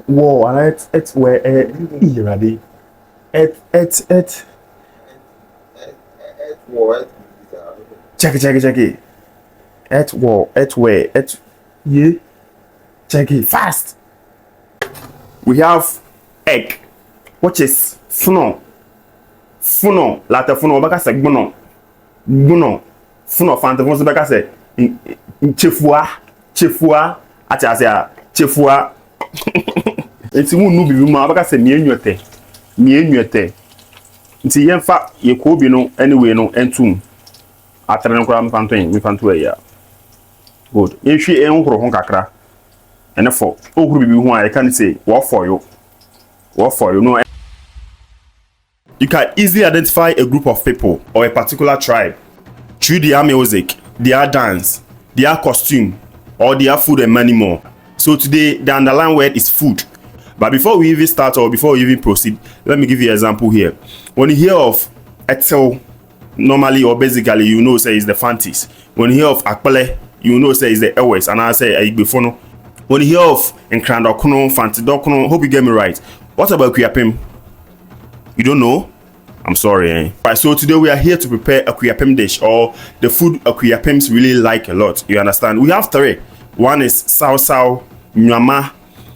Whoa, and it's where ready. Check it. Where ye. Check it fast. We have egg, which is funo, latte funo, baka se gbono, funo fante funo baka se chefua, ati ase chefua. Enti mu nu bibi ma baka se mienwete. Nti yemfa yeko bi no anyway no entum. Atren kura mfanto ya. Good. Yehwe enhoro ho kakra. And for who be I can say what for you no. You can easily identify a group of people or a particular tribe through their music, their dance, their costume, or their food and many more. So today the underlying word is food. But before we even start or before we even proceed, let me give you an example here. When you hear of Excel, normally or basically you know say it's the Fantis. When you hear of Akpele, you know say it's the Airways, and I say Igbefono. When you hear of Asamoahkonoisaac, Fantidokono, hope you get me right. What about Akuapem? You don't know? I'm sorry. Right, so today we are here to prepare a Akuapem dish, or the food Akuapems really like a lot. You understand? We have three. One is sao, nyama,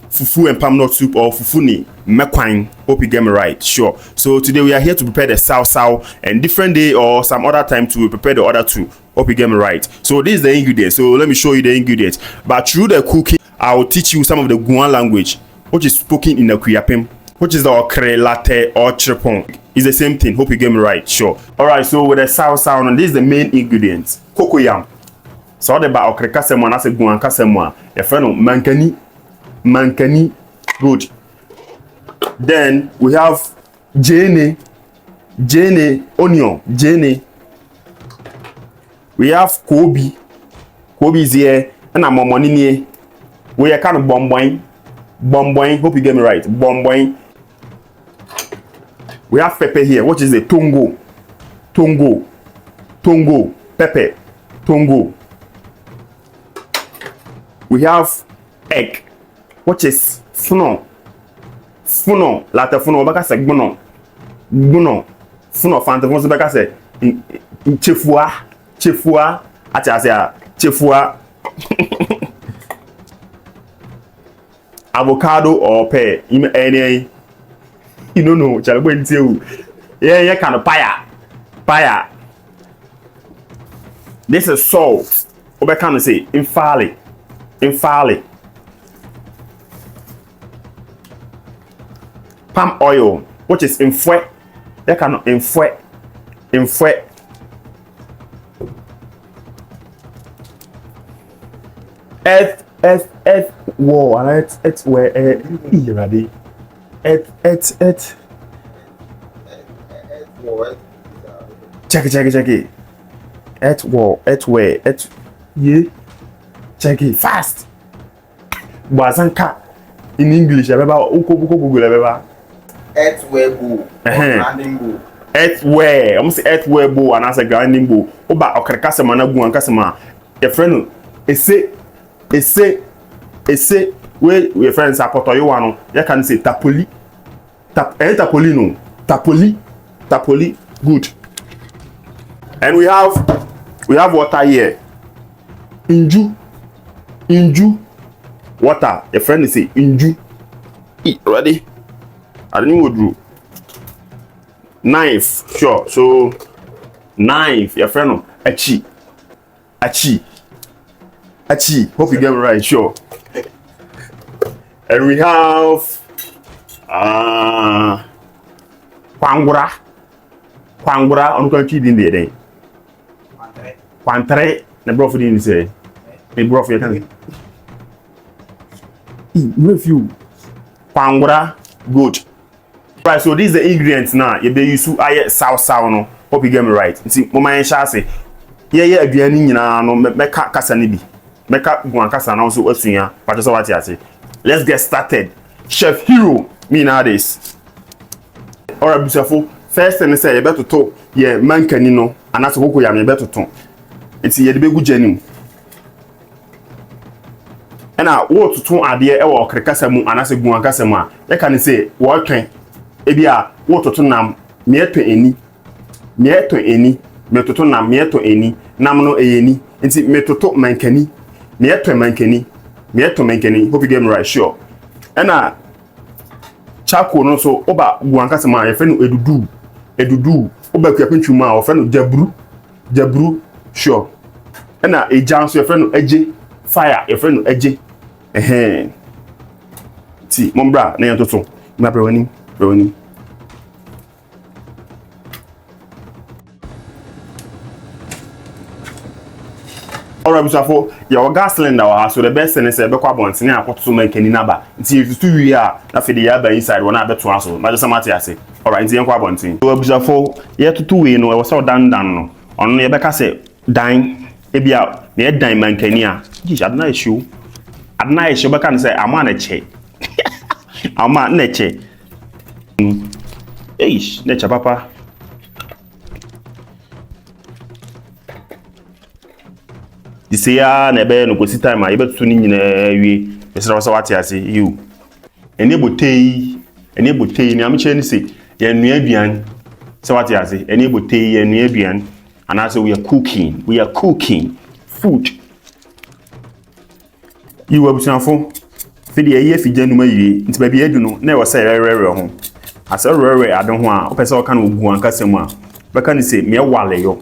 fufu and palm nut soup, or fufuni, mekwan. Hope you get me right. Sure. So today we are here to prepare the sao, and different day or some other time to prepare the other two. Hope you get me right. So this is the ingredients. So let me show you the ingredients. But through the cooking, I will teach you some of the Guan language, which is spoken in the Akuapem, which is the Okre, Latte, or Chirpon. It's the same thing. Hope you get me right. Sure. Alright, so with the sao, and this is the main ingredients. Cocoyam. So the ba Okre kasemwa, nase Guan kasemwa. Your friend mankani. Good. Then we have jene, onion, jene. We have Kobe is here, and I'm money. We are kind of bomboing. Hope you get me right. Bomboing. We have pepper here, which is the tongo, pepper, tongo. We have egg, which is funo, latte funo, baka se gbono, funo fante funo baka se chefua, ati ase chefua. Avocado or pear, any you don't know, shall we tell yeah, kind of paya. This is salt. What can I say? Infali. Palm oil, which is infue. That kind of infue. Whoa, and it's where ready. Check it. Where ye. Check it fast. Bazanka in English, about Google. Earthware, I'm say earthware bow and as a grinding bow. Oba okrekasema na gu ankasema. Your friend ese we friends apoto you wano. You can say tapoli. Tapoli. Good. And we have water here. Inju. Water. Your friend say inju. Ready? I don't know what to do. Knife, sure. So knife, your friend, achi. Hope you get it right, sure. And we have kwangura. On going to in there. Quantre, the bro for the say. The bro for your review. Kwangura, good. Right, so these are the ingredients now. You be use sao no. Hope you get me right. See, mama en say, yeah, aduane nyina no meka kasa ne bi. Meka guan kasa na so asuya. But so what you say. Let's get started. Chef Hero, me nowadays. Alright, beautiful. First thing say you better to yeah mankani no, and that's koko yam you better to. It's ye de begu janim. na wo tutu ade e wo krekasa mu anase gu ankasa mu a e kan say wo twen e bia wo tutu nam me eto eni me tutu nam me eto eni nam no eyeni nti me tutu mankani me eto mankani hope you get me right sure na chako no so oba gu ankasa mu a ye fe no edudu oba Akuapem mu a o fe no jabru sure na eja so ye fe no eje fire ye fe no eje ti mombra na yantoto ma brewani alright bisafo your gas cylinder wa so the best thing is be kwa bontene akoto mankani naba nti you wi a na fe de ya ba inside wona abeto aso ma just mate ase alright nti kwa bontene so bisafo ye tutu wi no e wo so dan no ono ye be ka se dan e bia na ye dan mankani a ji adna issue be kan say ama na che ama na che eish na cha papa disia na be no kosi time a ye betutu ni nyina wie esra wasa wate ase you ene botei ni amche ni se ye nua aduan se wate ase ene botei ye nua aduan and also we are cooking food you abusanfo fidi ye figya numa yie nti ba bi edu no na e wose rere ho asa rere ade ho a opese o ka na ogu ankasa mu a beka ni se me wale yo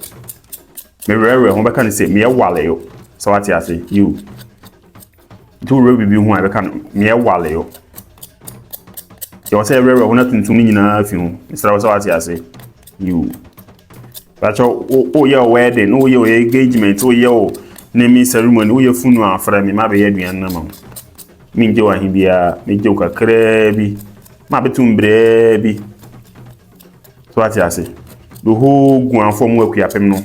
me rere ho beka ni se me wale yo so what you say you do rere bi ho a beka me wale yo yo say rere ho na tuntum nyina afi ho isra what you say you but o ye wedding o ye engagement o ye naming ceremony o ye funu afra mi ma be ye aduan na ma mi nje wa hibia mi je kakra bi ma betum bre bi so ati ase do ho guanfo mu Akuapem no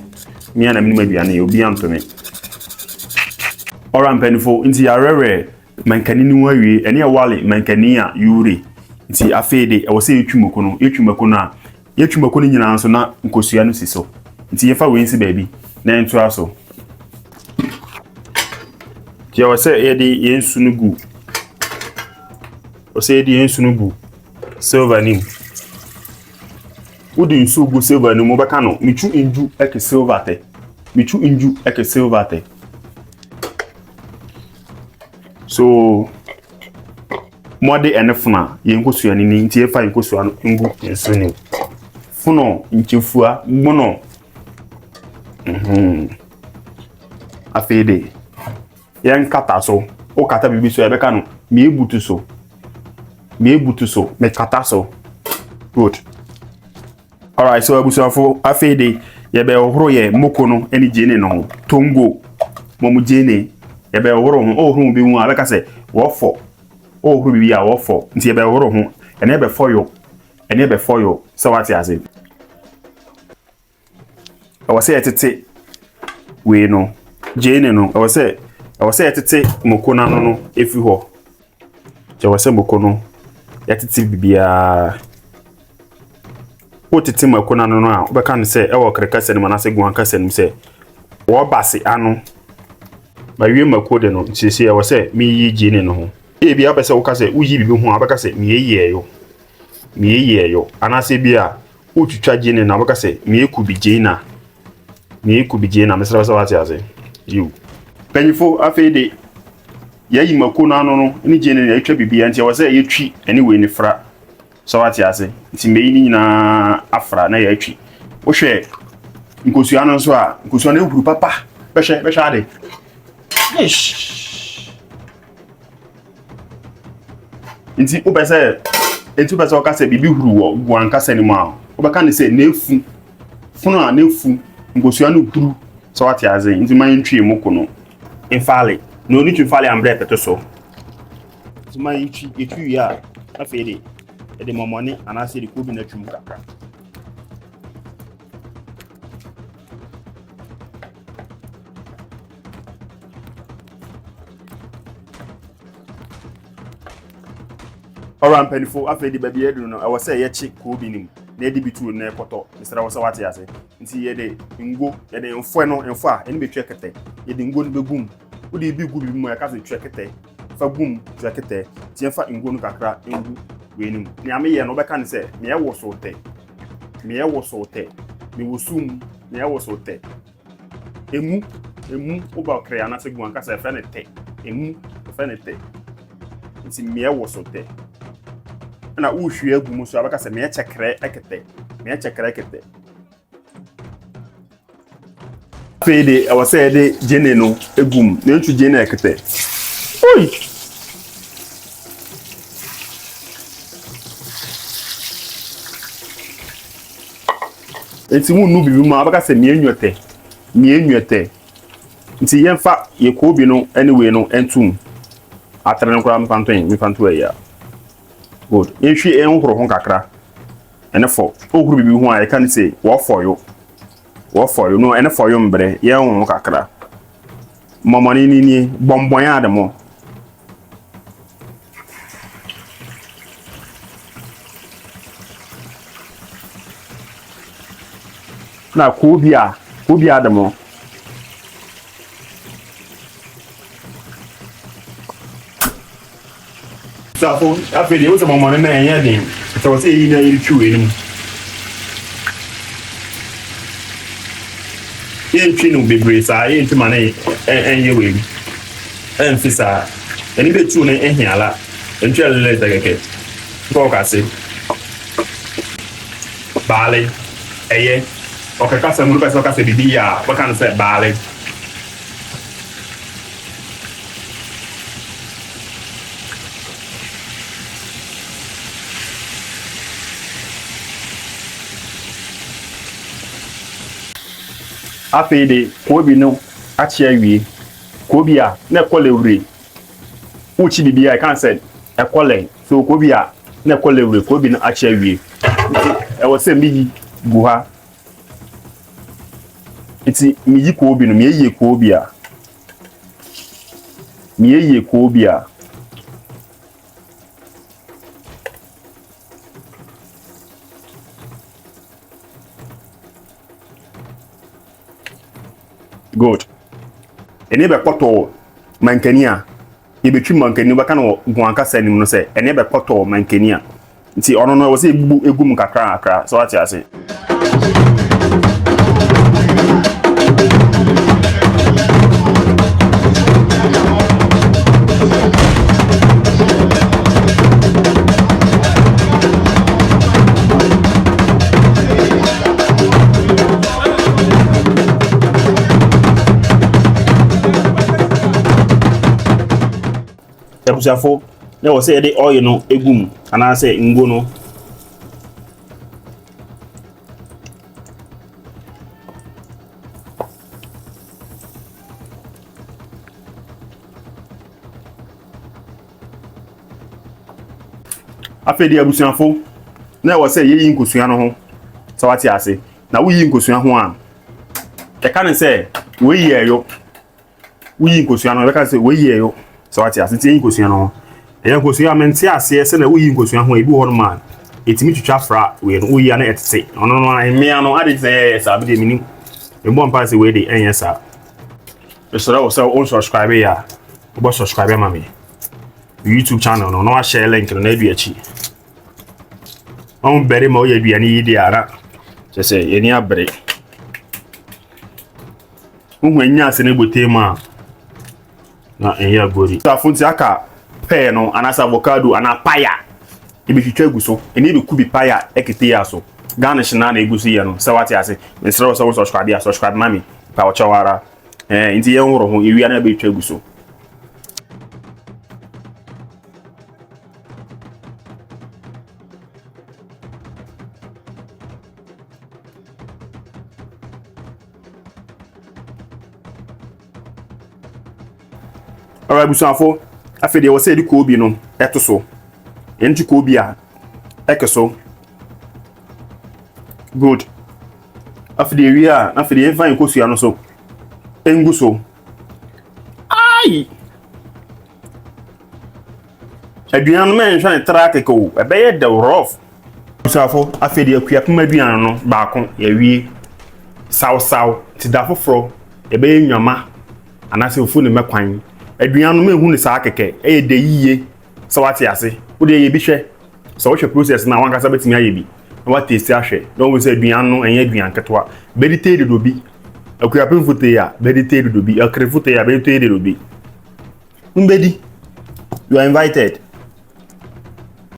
mi ana mi aduan e obi antome ora mpanifo nti ya rere mankani ni wawie ene ya wale mankani a yure nti afede e wo se etwumako no a yetwumako no nyina nso na nkosua no siso nti yefa wensi baabi na entu aso ti o se yedi yensu no gu o se yedi yensu no gu silver nim udi nsu gu silver nim obeka no michu inju eke silver te so mode enefuna yenkosua ni nti yefa yenkosua no ngu yensu nim funo nchefua gbono afede yen kata so o kata bibi so ebeka no me ebutu so me kata so good alright so abusafo afede ye be ohoro ye moko no eni jene no tongo momu jene ye be ohoro ho bi hu abeka se wo fo ohoro bibi a wo fo nti ye be ohoro ho ene be foyo so what you say I was say etete we no jene no I was say etete moko na no efi ho je was say moko no etete bibia o tete moko na no a obeka no say e wo krekase no na say gu ankasa no say wo base ano ba wie mako de no sisi I was say mi yi jene no ho e bia be say wo ka say uyi bibi ho abeka say mi ye yo anase bia o twitwa jene na abeka say mi ekubi jene na mesra wasa wate ase you penifo afede yayi mako na no ni jene na etwa bibia ntia wasa yetwi anyway ni fra so wate ase nti meyi ni nyina afra na yetwi wo hwe nkosua no so a nkosua na ehuru papa behwe ade nti obese okase bibi huru wo guankasa ni ma obeka ne se nefu funu a nefu nkosua no duru so wate ase nti man ntwe moko no infale no ni tufale ambre peto so nti man etwi ya afede e de momone anase de kobi na twum kakra Oran penifo afedi baby edu no I was say yechi kobi nim na edi bitu na ekoto misra wasa wate ase nti ye de ngo ye de mfo a eni betwe kete ye de ngo no begum odi bi gu bi mu ya ka se twe kete fa gum jakete tie fa ngo no kakra engu wenim ni ame ye no be kan se me ye wo so te me wosum me ye wo so te emu oba krea na se gu anka se fa ne te emu fa ne te nti me ye wo so te na wo hwie agu mu so abaka se me ye chekre ekete fede I was say de jene no egum na ntu jene ekete oi enti mu nu bibi mu abaka se me enwete nti yemfa ye ko bi no anyway no entum atren kura me fanto ya good yehwe enhoro ho kakra ene fo ohuru bibi ho a ye kan say wo for you no ene for you mbre ye ho kakra momoni ni bonbon ya ademo na kubia ademo so after the use momoni na enya din so say yi na yi twi enu yen twi no bebre sa yen twi mane enye we enfisa eni be tu na ehiala entwi alele tegeke ko ka se bale eye okay ka se mu ka se bibi ya what can say bale afede ko bi no achi awie ko bi a na kolewre uchi bibia I can say ekole so ko bi a na kolewre ko bi no achi awie e wo se mi gu ha iti mi yi ko bi no mi ye ko bi a good ene be kpoto mankania e betwi mankani baka no guanka sanim no se ene be kpoto mankania nti ono no wo se egum kakra so ati ase Ebusiafo na wo say de oil no egum ana say ngo no afedi ebusiafo na wo say yeyi nkosua no ho so wati ase na wo yi nkosua ho a e kan say wo yi eyo wo yi nkosua no e kan say wo yi eyo so ati asenti yin kosua no eyan kosua menti ase se na wo yin kosua ho ebi ho no man etimi twitwa fra we no wo yi na etete ono no emia no ade say sabe de mini e bo mpa se we de enya sa e so that so on subscribe ya bo subscribe ma me YouTube channel no no share link no na du achi on bere ma o ya duane yi de ara se se yeni abre nya se na botema na enya gori so afunti aka pear no anasa avocado ana paya ibi twitwa guso eni be kubi paya ekete ya so garnish na egusi ye no se wati ase nsere so subscribe mami pa ochawara inti ye nworo ho iwi ana be twitwa guso alright busuafo afede wo say di ko bi no eto so enti ko bi a ekeso good afede wi a afede enfan ko sua no so engu so ai aduan men hwan track ko e be ye de rough busuafo afede Akuapem aduan no baako ya wi saw ti da foforo e be ye nwama anase ofu ne mekwan aduan no me hu ne saa keke e de yiye so wate ase wo de ye bi hwe so wo hwe process na wankasa betimi aye bi na wa taste ahwe don we say aduan no enye aduan ketwa bedite de do bi Akuapem fote ya bedite de do bi akre fote ya bedite de do bi mbedi you are invited